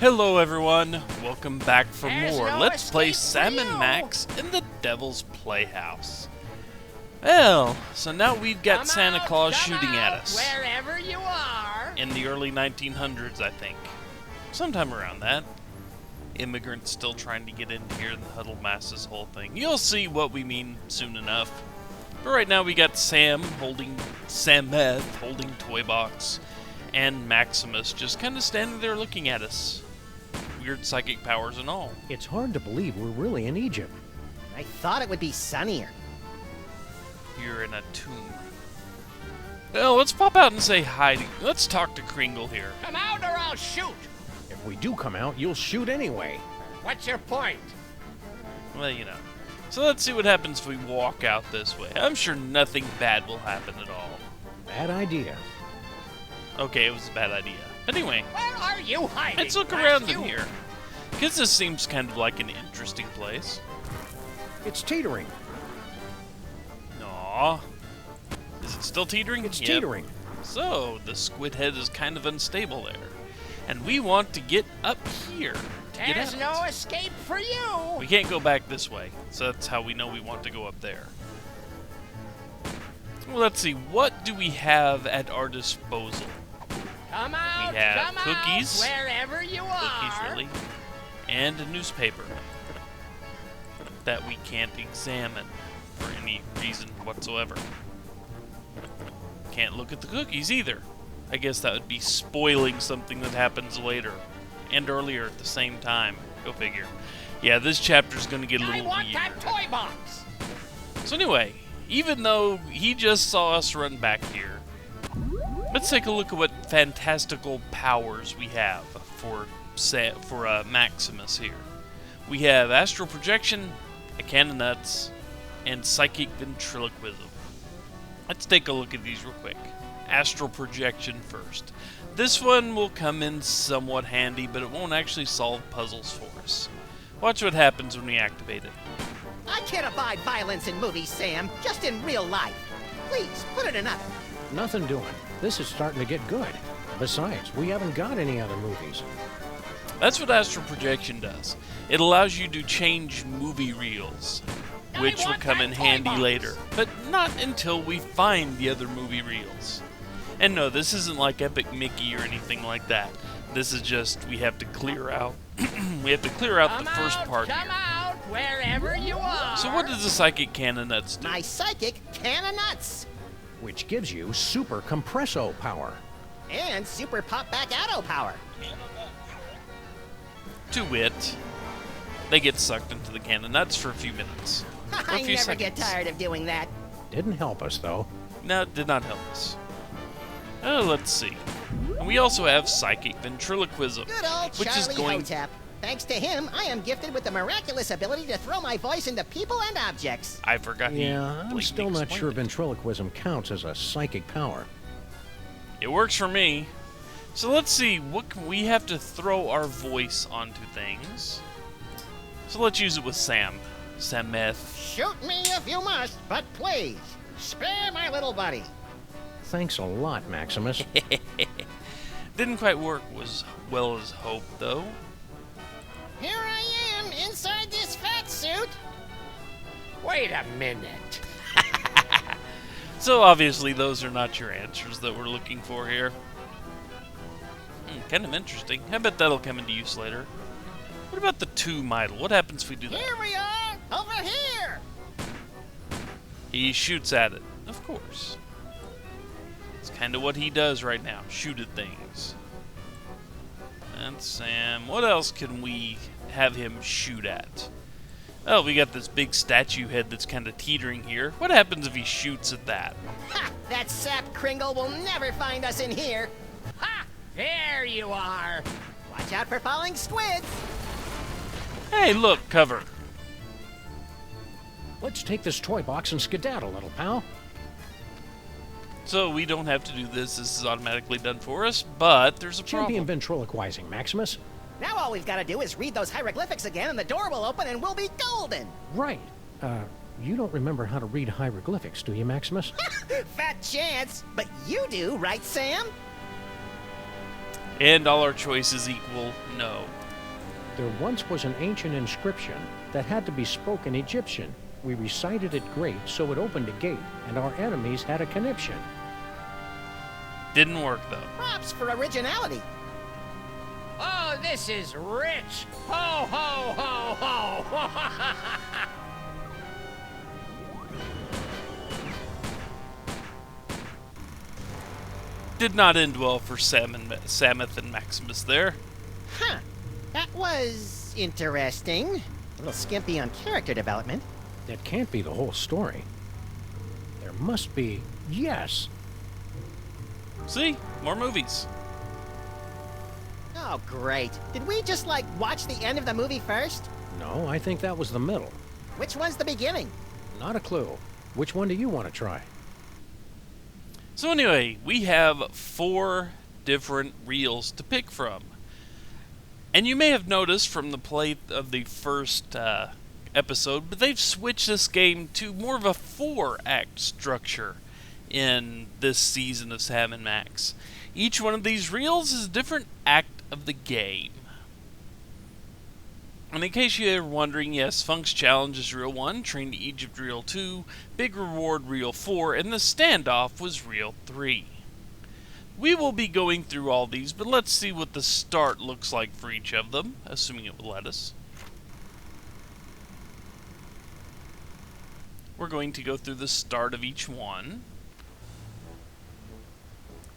Hello everyone, welcome back for more. No Let's play Sam and Max in the Devil's Playhouse. Well, so now we've got Santa Claus shooting at us. Wherever you are. In the early 1900s, I think. Sometime around that. Immigrants still trying to get in here in the huddled masses whole thing. You'll see what we mean soon enough. But right now we got Sameth holding Toy Box, and Maximus just kind of standing there looking at us. Weird psychic powers and all. It's hard to believe we're really in Egypt. I thought it would be sunnier. You're in a tomb. Well, let's pop out and say hi. Let's talk to Kringle here. Come out or I'll shoot. If we do come out, you'll shoot anyway. What's your point? Well, you know. So let's see what happens if we walk out this way. I'm sure nothing bad will happen at all. Bad idea. Okay, it was a bad idea. Anyway, Where are you hiding? let's look around in here. Because this seems kind of like an interesting place. It's teetering. Aww. Is it still teetering? It's Yep. teetering. So, the squid head is kind of unstable there. And we want to get up here. Get There's out. no escape for you. We can't go back this way. So that's how we know we want to go up there. Well, let's see. What do we have at our disposal? Come out. We have come cookies. Out, wherever you Cookies, are. really. And a newspaper that we can't examine for any reason whatsoever. Can't look at the cookies either. I guess that would be spoiling something that happens later and earlier at the same time. Go figure. Yeah, this chapter's going to get a little I want weird. that toy box. So anyway, even though he just saw us run back here, let's take a look at what fantastical powers we have for Maximus here. We have astral projection, a can of nuts, and psychic ventriloquism. Let's take a look at these real quick. Astral projection first. This one will come in somewhat handy, but it won't actually solve puzzles for us. Watch what happens when we activate it. I can't abide violence in movies, Sam. Just in real life. Please, put it another. Nothing doing. This is starting to get good. Besides, we haven't got any other movies. That's what astral projection does. It allows you to change movie reels, which will come in handy later, but not until we find the other movie reels. And no, this isn't like Epic Mickey or anything like that. This is just we have to clear out. We have to clear out the first part Come here. out wherever you are. So what does the psychic can of nuts do? My psychic can of nuts. Which gives you super compresso power. And super pop back auto power. To wit, they get sucked into the can of nuts for a few minutes. For a I few never get seconds. tired of doing that. Didn't help us, though. No, it did not help us. Let's see. And we also have psychic ventriloquism, Good old which is Charlie going. Hotep. Thanks to him, I am gifted with the miraculous ability to throw my voice into people and objects. I forgot. he Yeah, I'm blatantly still not explained sure it. ventriloquism counts as a psychic power. It works for me. So let's see. What can we have to throw our voice onto things? So let's use it with Sam. Sameth. Shoot me if you must, but please, spare my little buddy. Thanks a lot, Maximus. Didn't quite work as well as hoped, though. Here I am, inside this fat suit. Wait a minute. So obviously those are not your answers that we're looking for here. Kind of interesting. I bet that'll come into use later. What about the tomb idol? What happens if we do that? Here we are, over here. He shoots at it. Of course. It's kind of what he does right now. Shoot at things. And Sam. What else can we have him shoot at? Oh, we got this big statue head that's kind of teetering here. What happens if he shoots at that? Ha! That sap Kringle will never find us in here. Ha! There you are. Watch out for falling squids. Hey, look, cover. Let's take this toy box and skedaddle, little pal. So we don't have to do this. This is automatically done for us, but there's a Champion problem. ventriloquizing, Maximus. Now all we've got to do is read those hieroglyphics again and the door will open and we'll be golden. Right. You don't remember how to read hieroglyphics, do you, Maximus? Fat chance. But you do, right, Sam? And all our choices equal no. There once was an ancient inscription that had to be spoken Egyptian. We recited it great, so it opened a gate, and our enemies had a conniption. Didn't work, though. Props for originality. Oh, this is rich. Ho, ho, ho, ho. Did not end well for Samuth and Maximus there. Huh. That was interesting. A little skimpy on character development. That can't be the whole story. There must be... Yes! See? More movies. Oh, great. Did we just, watch the end of the movie first? No, I think that was the middle. Which one's the beginning? Not a clue. Which one do you want to try? So anyway, we have 4 different reels to pick from. And you may have noticed from the play of the first episode, but they've switched this game to more of a 4-act structure in this season of Sam & Max. Each one of these reels is a different act of the game. And in case you're wondering, yes, Funk's Challenge is Reel 1, Train to Egypt Reel 2, Big Reward Reel 4, and the Standoff was Reel 3. We will be going through all these, but let's see what the start looks like for each of them, assuming it will let us. We're going to go through the start of each one.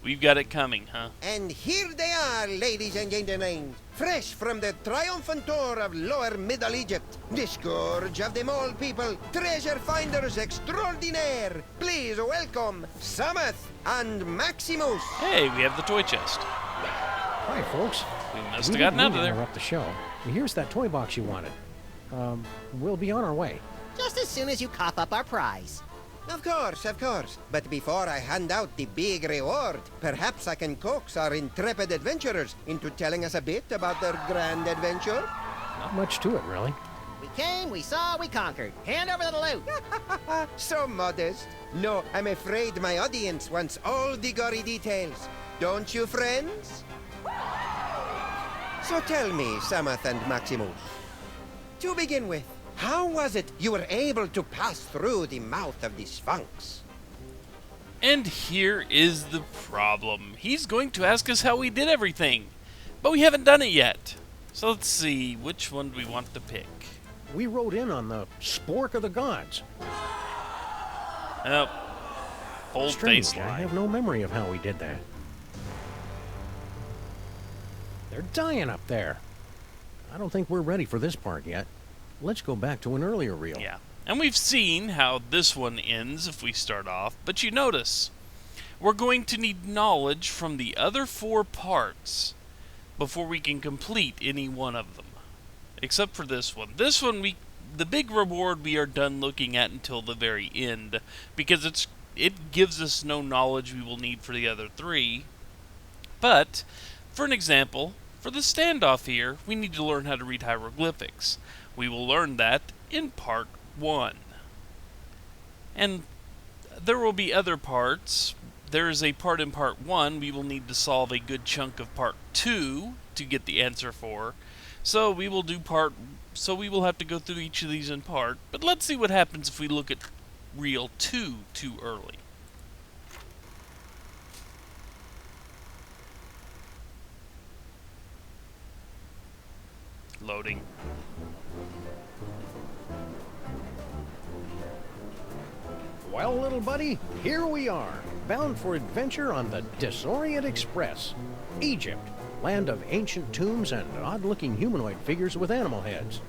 We've got it coming, huh? And here they are, ladies and gentlemen, fresh from the triumphant tour of Lower Middle Egypt, the scourge of them all people, treasure finders extraordinaire. Please welcome Samuth and Maximus. Hey, we have the toy chest. Hi, folks. We must have gotten out of to there. interrupt the show. Here's that toy box you wanted. We'll be on our way. Just as soon as you cough up our prize. Of course, of course. But before I hand out the big reward, perhaps I can coax our intrepid adventurers into telling us a bit about their grand adventure. Not much to it, really. We came, we saw, we conquered. Hand over the loot. So modest. No, I'm afraid my audience wants all the gory details. Don't you, friends? So tell me, Samuth and Maximus, to begin with, how was it you were able to pass through the mouth of the Sphinx? And here is the problem. He's going to ask us how we did everything, but we haven't done it yet. So let's see, which one do we want to pick? We rode in on the spork of the gods. Oh, old Strange, face I line. have no memory of how we did that. They're dying up there. I don't think we're ready for this part yet. Let's go back to an earlier reel. Yeah, and we've seen how this one ends if we start off, but you notice, we're going to need knowledge from the other 4 parts before we can complete any one of them. Except for this one. This one, the big reward we are done looking at until the very end, because it gives us no knowledge we will need for the other 3. But, for an example, for the Standoff here, we need to learn how to read hieroglyphics. We will learn that in part 1. And there will be other parts. There is a part in part 1 we will need to solve a good chunk of part 2 to get the answer for. So we will have to go through each of these in part. But let's see what happens if we look at Reel 2 too early. Loading. Well, little buddy, here we are, bound for adventure on the Disorient Express. Egypt, land of ancient tombs and odd-looking humanoid figures with animal heads.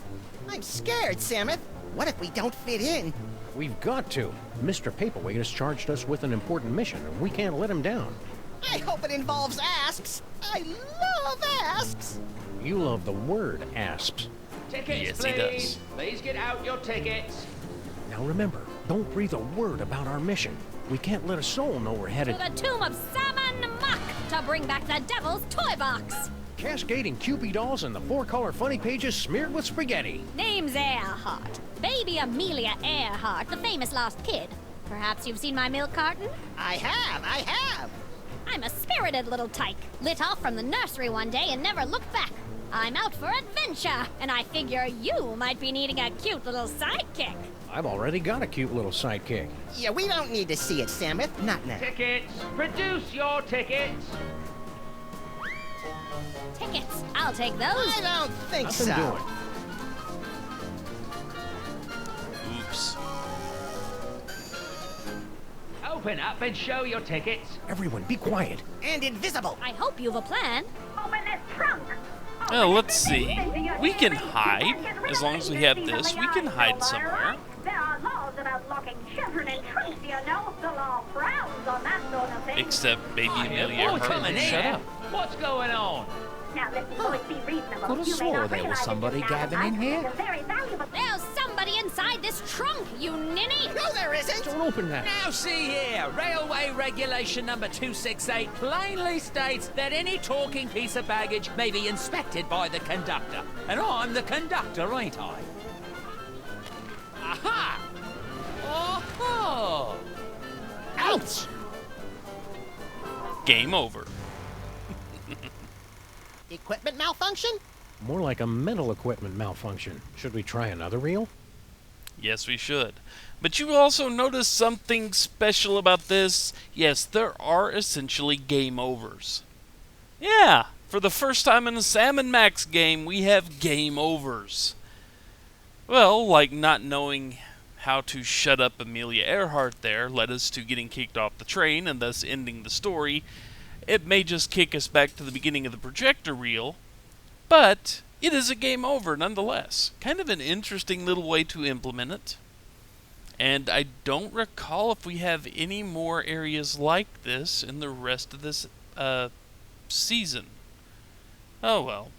I'm scared, Samuth. What if we don't fit in? We've got to. Mr. Paperwaite has charged us with an important mission, and we can't let him down. I hope it involves asks. I love asks. You love the word asps. Tickets, Yes, he please. does. Please get out your tickets. Now remember, don't breathe a word about our mission. We can't let a soul know we're headed... To the tomb of Salmon Muck to bring back the devil's toy box. Cascading Cupid dolls and the 4-color funny pages smeared with spaghetti. Name's Earhart. Baby Amelia Earhart, the famous lost kid. Perhaps you've seen my milk carton? I have. I'm I'm a spirited little tyke. Lit off from the nursery one day and never looked back. I'm out for adventure, and I figure you might be needing a cute little sidekick. I've already got a cute little sidekick. Yeah, we don't need to see it, Samuth. Not now. Tickets! Produce your tickets! Tickets. I'll take those. I don't think Nothing so. doing. Oops. Open up and show your tickets. Everyone, be quiet. And invisible. I hope you've a plan. Open this trunk. Oh, let's see. We can hide. As long as we have this, we can hide somewhere. There are laws about locking children in trunks, you know. The law frowns on that sort of thing. Except baby Amelia What's Earhart. coming in? Shut up. What's going on? Now listen, boys, be reasonable. Could have You may swore not there was realize somebody it now, gabbing but in here. it's a very valuable. There's somebody inside this trunk, you ninny. No, there isn't. Don't open that. Now see here, Railway Regulation number 268 plainly states that any talking piece of baggage may be inspected by the conductor. And I'm the conductor, ain't I? Aha! Oh-ho! Ouch. Game over. Equipment malfunction? More like a mental equipment malfunction. Should we try another reel? Yes, we should. But you also notice something special about this. Yes, there are essentially game overs. Yeah, for the first time in a Sam and Max game, we have game overs. Well, like not knowing how to shut up Amelia Earhart there led us to getting kicked off the train and thus ending the story. It may just kick us back to the beginning of the projector reel, but it is a game over nonetheless. Kind of an interesting little way to implement it. And I don't recall if we have any more areas like this in the rest of this season. Oh well.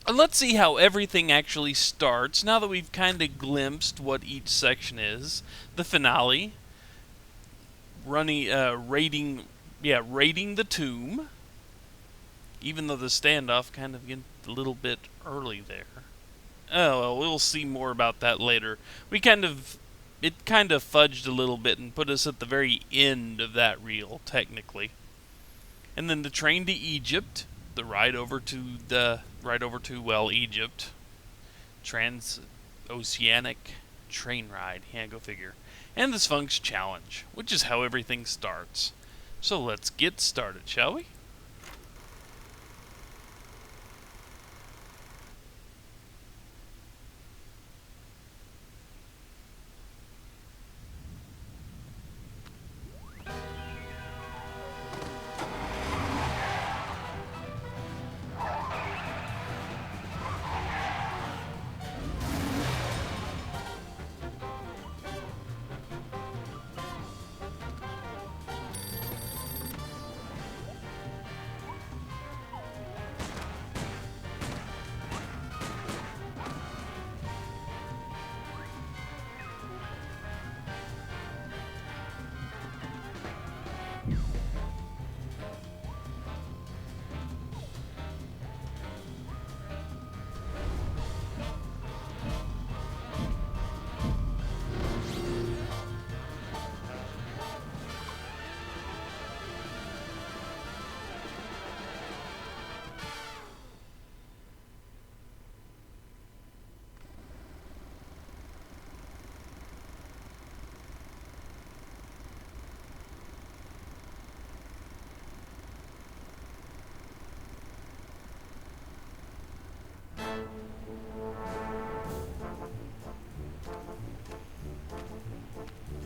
And let's see how everything actually starts now that we've kind of glimpsed what each section is. The finale, raiding the tomb, even though the standoff kind of gets a little bit early there. Oh, well, we'll see more about that later. It kind of fudged a little bit and put us at the very end of that reel, technically. And then the train to Egypt, the ride over to Egypt. Transoceanic train ride. Yeah, go figure. And the Sphinx Challenge, which is how everything starts. So let's get started, shall we?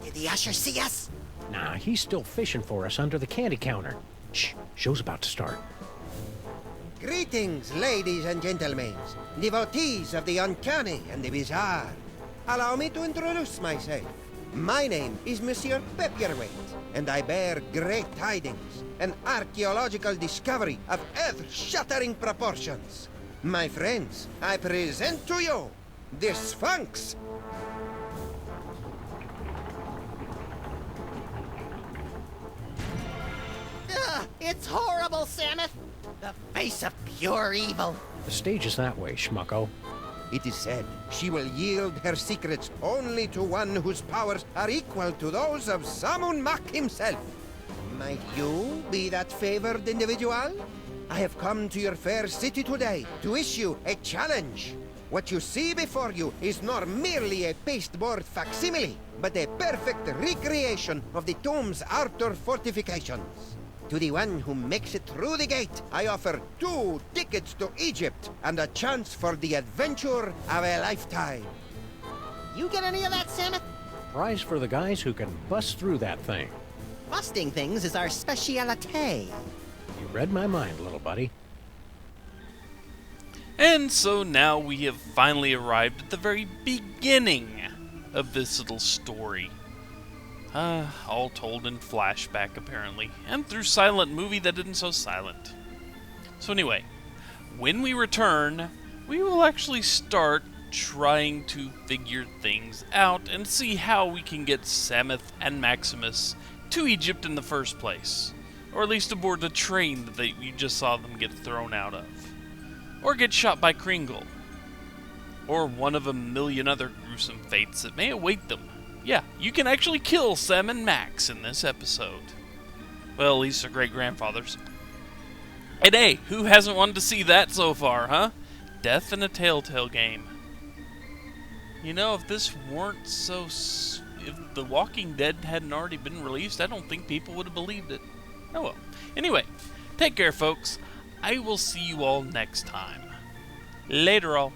Did the usher see us? Nah, he's still fishing for us under the candy counter. Shh, show's about to start. Greetings, ladies and gentlemen, devotees of the uncanny and the bizarre. Allow me to introduce myself. My name is Monsieur Papierwaite, and I bear great tidings, an archaeological discovery of earth-shattering proportions. My friends, I present to you the Sphinx. Ugh, it's horrible, Samuth. The face of pure evil. The stage is that way, schmucko. It is said she will yield her secrets only to one whose powers are equal to those of Samun Mak himself. Might you be that favored individual? I have come to your fair city today to issue a challenge. What you see before you is not merely a pasteboard facsimile, but a perfect recreation of the tomb's outer fortifications. To the one who makes it through the gate, I offer 2 tickets to Egypt and a chance for the adventure of a lifetime. You get any of that, Samus? Prize for the guys who can bust through that thing. Busting things is our speciality. You read my mind, little buddy. And so now we have finally arrived at the very beginning of this little story. All told in flashback, apparently, and through silent movie that isn't so silent. So anyway, when we return, we will actually start trying to figure things out and see how we can get Samus and Maximus to Egypt in the first place. Or at least aboard the train that you just saw them get thrown out of. Or get shot by Kringle. Or one of a million other gruesome fates that may await them. Yeah, you can actually kill Sam and Max in this episode. Well, at least their great-grandfathers. And hey, who hasn't wanted to see that so far, huh? Death in a Telltale game. You know, if this weren't so... if The Walking Dead hadn't already been released, I don't think people would have believed it. Oh well. Anyway, take care, folks. I will see you all next time. Later, all.